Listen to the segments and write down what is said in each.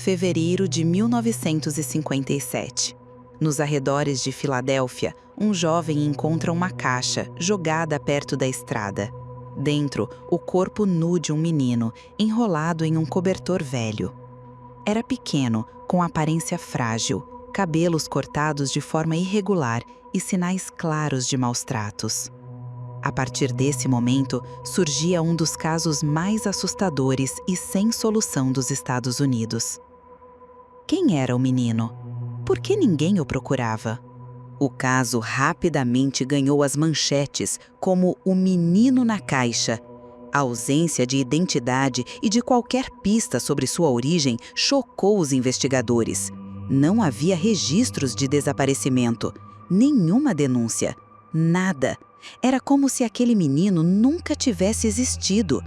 fevereiro de 1957. Nos arredores de Filadélfia, um jovem encontra uma caixa jogada perto da estrada. Dentro, o corpo nu de um menino, enrolado em um cobertor velho. Era pequeno, com aparência frágil, cabelos cortados de forma irregular e sinais claros de maus-tratos. A partir desse momento, surgia um dos casos mais assustadores e sem solução dos Estados Unidos. Quem era o menino? Por que ninguém o procurava? O caso rapidamente ganhou as manchetes como o menino na caixa. A ausência de identidade e de qualquer pista sobre sua origem chocou os investigadores. Não havia registros de desaparecimento, nenhuma denúncia, nada. Era como se aquele menino nunca tivesse existido.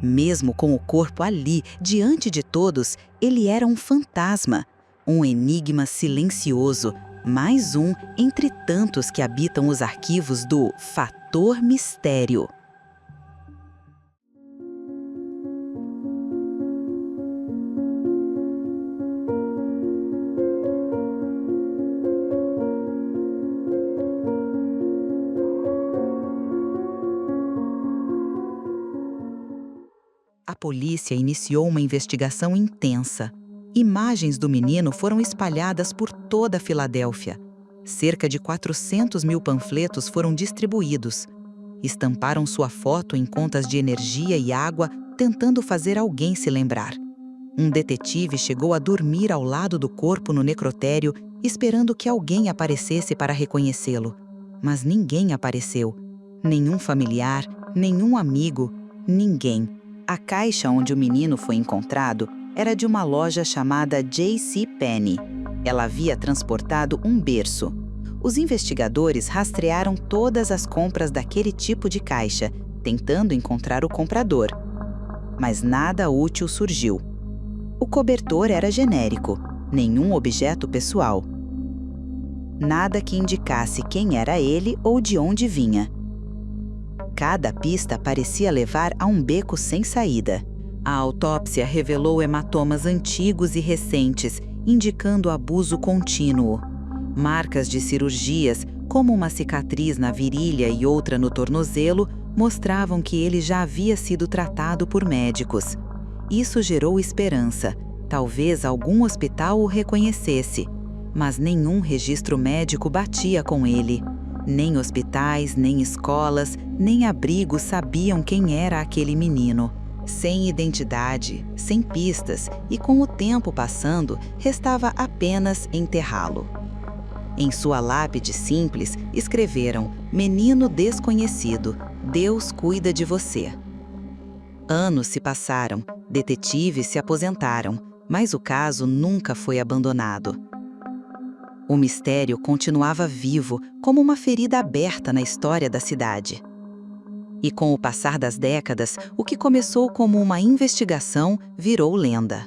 Mesmo com o corpo ali, diante de todos, ele era um fantasma, um enigma silencioso, mais um entre tantos que habitam os arquivos do Fator Mistério. A polícia iniciou uma investigação intensa. Imagens do menino foram espalhadas por toda a Filadélfia. Cerca de 400 mil panfletos foram distribuídos. Estamparam sua foto em contas de energia e água, tentando fazer alguém se lembrar. Um detetive chegou a dormir ao lado do corpo no necrotério, esperando que alguém aparecesse para reconhecê-lo. Mas ninguém apareceu. Nenhum familiar, nenhum amigo, ninguém. A caixa onde o menino foi encontrado era de uma loja chamada J.C. Penney. Ela havia transportado um berço. Os investigadores rastrearam todas as compras daquele tipo de caixa, tentando encontrar o comprador. Mas nada útil surgiu. O cobertor era genérico, nenhum objeto pessoal. Nada que indicasse quem era ele ou de onde vinha. Cada pista parecia levar a um beco sem saída. A autópsia revelou hematomas antigos e recentes, indicando abuso contínuo. Marcas de cirurgias, como uma cicatriz na virilha e outra no tornozelo, mostravam que ele já havia sido tratado por médicos. Isso gerou esperança. Talvez algum hospital o reconhecesse, mas nenhum registro médico batia com ele. Nem hospitais, nem escolas, nem abrigos sabiam quem era aquele menino. Sem identidade, sem pistas e com o tempo passando, restava apenas enterrá-lo. Em sua lápide simples, escreveram: "Menino desconhecido, Deus cuida de você." Anos se passaram, detetives se aposentaram, mas o caso nunca foi abandonado. O mistério continuava vivo, como uma ferida aberta na história da cidade. E com o passar das décadas, o que começou como uma investigação virou lenda.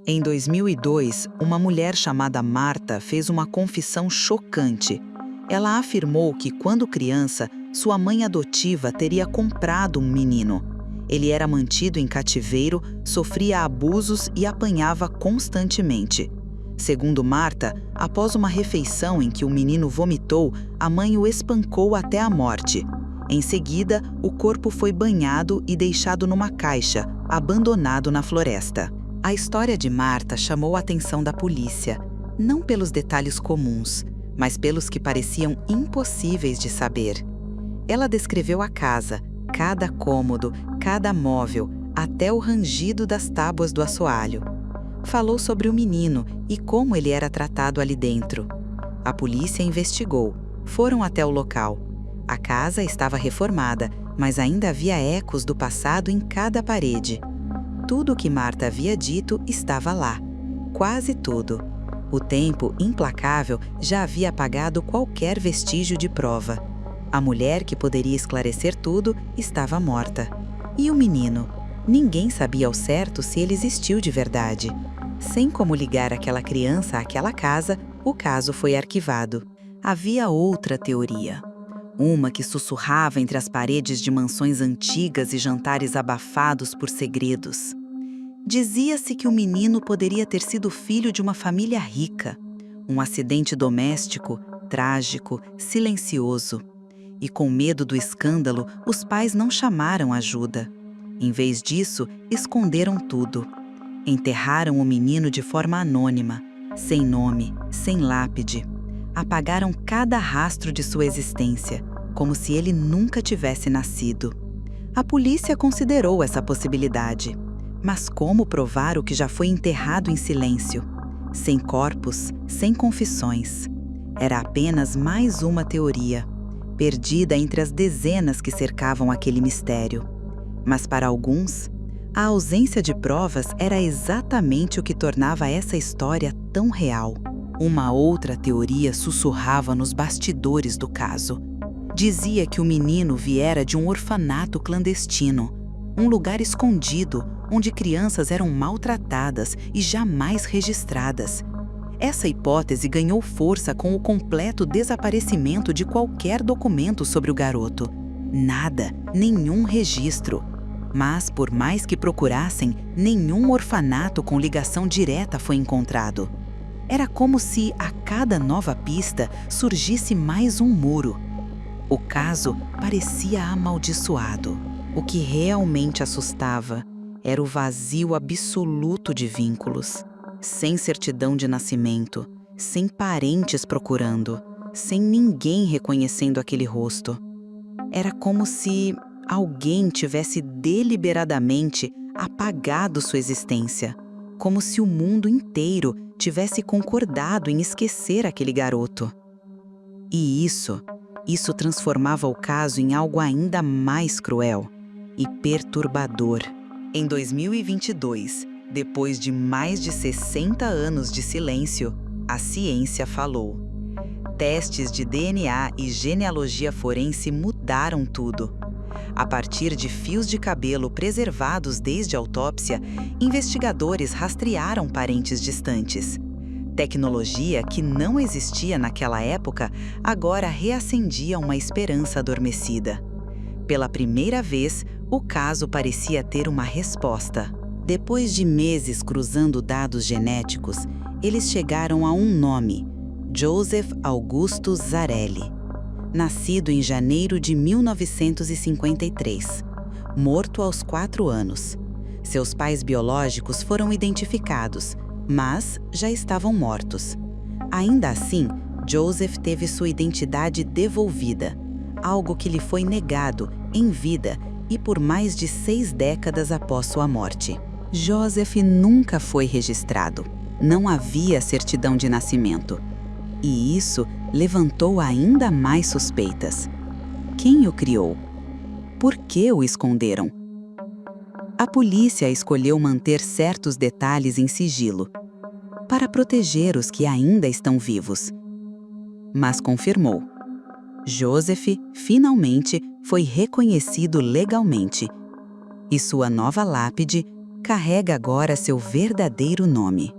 Em 2002, uma mulher chamada Marta fez uma confissão chocante. Ela afirmou que, quando criança, sua mãe adotiva teria comprado um menino. Ele era mantido em cativeiro, sofria abusos e apanhava constantemente. Segundo Marta, após uma refeição em que o menino vomitou, a mãe o espancou até a morte. Em seguida, o corpo foi banhado e deixado numa caixa, abandonado na floresta. A história de Marta chamou a atenção da polícia, não pelos detalhes comuns, mas pelos que pareciam impossíveis de saber. Ela descreveu a casa, cada cômodo, cada móvel, até o rangido das tábuas do assoalho. Falou sobre o menino e como ele era tratado ali dentro. A polícia investigou. Foram até o local. A casa estava reformada, mas ainda havia ecos do passado em cada parede. Tudo o que Marta havia dito estava lá. Quase tudo. O tempo, implacável, já havia apagado qualquer vestígio de prova. A mulher que poderia esclarecer tudo estava morta. E o menino? Ninguém sabia ao certo se ele existiu de verdade. Sem como ligar aquela criança àquela casa, o caso foi arquivado. Havia outra teoria. Uma que sussurrava entre as paredes de mansões antigas e jantares abafados por segredos. Dizia-se que o menino poderia ter sido filho de uma família rica. Um acidente doméstico, trágico, silencioso. E com medo do escândalo, os pais não chamaram ajuda. Em vez disso, esconderam tudo. Enterraram o menino de forma anônima, sem nome, sem lápide. Apagaram cada rastro de sua existência, como se ele nunca tivesse nascido. A polícia considerou essa possibilidade. Mas como provar o que já foi enterrado em silêncio? Sem corpos, sem confissões. Era apenas mais uma teoria, perdida entre as dezenas que cercavam aquele mistério. Mas para alguns, a ausência de provas era exatamente o que tornava essa história tão real. Uma outra teoria sussurrava nos bastidores do caso. Dizia que o menino viera de um orfanato clandestino, um lugar escondido onde crianças eram maltratadas e jamais registradas. Essa hipótese ganhou força com o completo desaparecimento de qualquer documento sobre o garoto. Nada, nenhum registro. Mas, por mais que procurassem, nenhum orfanato com ligação direta foi encontrado. Era como se, a cada nova pista, surgisse mais um muro. O caso parecia amaldiçoado. O que realmente assustava era o vazio absoluto de vínculos. Sem certidão de nascimento, sem parentes procurando, sem ninguém reconhecendo aquele rosto. Era como se alguém tivesse deliberadamente apagado sua existência, como se o mundo inteiro tivesse concordado em esquecer aquele garoto. E isso transformava o caso em algo ainda mais cruel e perturbador. Em 2022, depois de mais de 60 anos de silêncio, a ciência falou. Testes de DNA e genealogia forense mudaram tudo. A partir de fios de cabelo preservados desde a autópsia, investigadores rastrearam parentes distantes. Tecnologia que não existia naquela época, agora reacendia uma esperança adormecida. Pela primeira vez, o caso parecia ter uma resposta. Depois de meses cruzando dados genéticos, eles chegaram a um nome: Joseph Augusto Zarelli. Nascido em janeiro de 1953, morto aos 4 anos. Seus pais biológicos foram identificados, mas já estavam mortos. Ainda assim, Joseph teve sua identidade devolvida, algo que lhe foi negado em vida e por mais de 6 décadas após sua morte. Joseph nunca foi registrado. Não havia certidão de nascimento. E isso levantou ainda mais suspeitas. Quem o criou? Por que o esconderam? A polícia escolheu manter certos detalhes em sigilo, para proteger os que ainda estão vivos. Mas confirmou. Joseph, finalmente, foi reconhecido legalmente. E sua nova lápide carrega agora seu verdadeiro nome.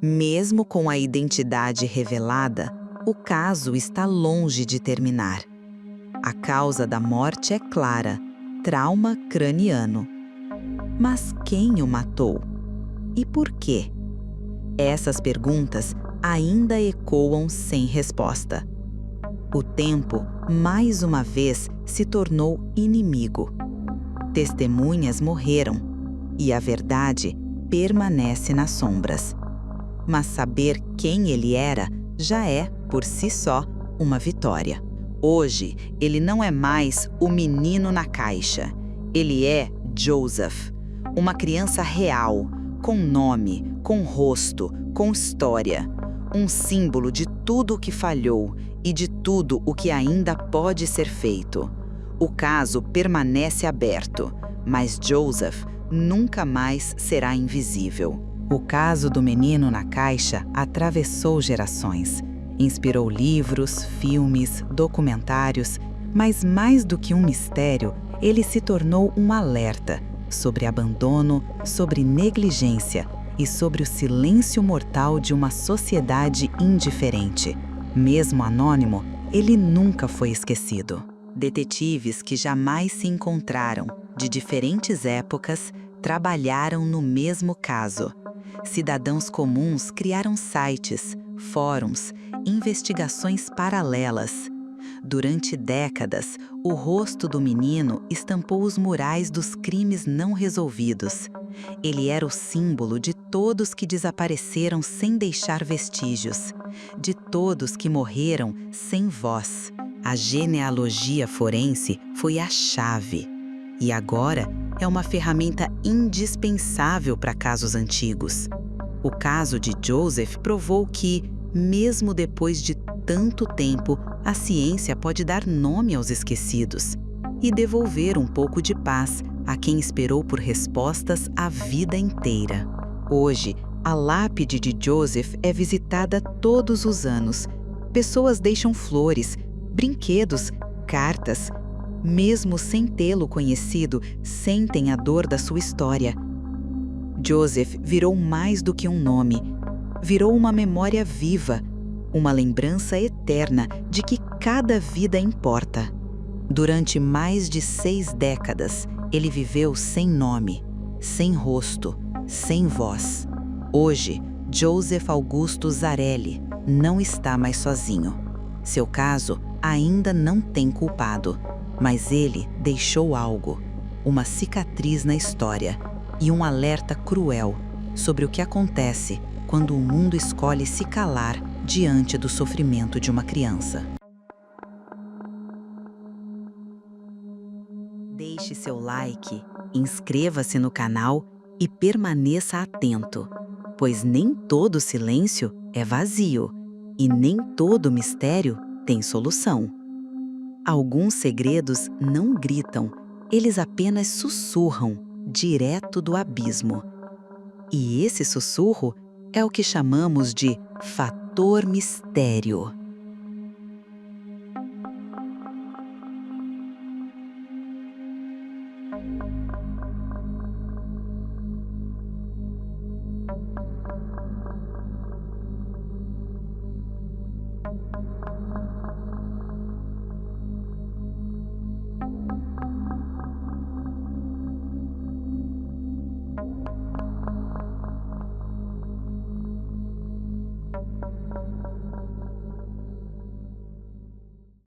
Mesmo com a identidade revelada, o caso está longe de terminar. A causa da morte é clara: trauma craniano. Mas quem o matou? E por quê? Essas perguntas ainda ecoam sem resposta. O tempo, mais uma vez, se tornou inimigo. Testemunhas morreram e a verdade permanece nas sombras. Mas saber quem ele era já é, por si só, uma vitória. Hoje, ele não é mais o menino na caixa. Ele é Joseph, uma criança real, com nome, com rosto, com história. Um símbolo de tudo o que falhou e de tudo o que ainda pode ser feito. O caso permanece aberto, mas Joseph nunca mais será invisível. O caso do menino na caixa atravessou gerações. Inspirou livros, filmes, documentários, mas mais do que um mistério, ele se tornou um alerta sobre abandono, sobre negligência e sobre o silêncio mortal de uma sociedade indiferente. Mesmo anônimo, ele nunca foi esquecido. Detetives que jamais se encontraram, de diferentes épocas, trabalharam no mesmo caso. Cidadãos comuns criaram sites, fóruns, investigações paralelas. Durante décadas, o rosto do menino estampou os murais dos crimes não resolvidos. Ele era o símbolo de todos que desapareceram sem deixar vestígios, de todos que morreram sem voz. A genealogia forense foi a chave. E agora é uma ferramenta indispensável para casos antigos. O caso de Joseph provou que, mesmo depois de tanto tempo, a ciência pode dar nome aos esquecidos e devolver um pouco de paz a quem esperou por respostas a vida inteira. Hoje, a lápide de Joseph é visitada todos os anos. Pessoas deixam flores, brinquedos, cartas. Mesmo sem tê-lo conhecido, sentem a dor da sua história. Joseph virou mais do que um nome. Virou uma memória viva, uma lembrança eterna de que cada vida importa. Durante mais de 6 décadas, ele viveu sem nome, sem rosto, sem voz. Hoje, Joseph Augusto Zarelli não está mais sozinho. Seu caso ainda não tem culpado, mas ele deixou algo, uma cicatriz na história e um alerta cruel sobre o que acontece quando o mundo escolhe se calar diante do sofrimento de uma criança. Deixe seu like, inscreva-se no canal e permaneça atento, pois nem todo silêncio é vazio e nem todo mistério tem solução. Alguns segredos não gritam, eles apenas sussurram direto do abismo. E esse sussurro é o que chamamos de fator mistério.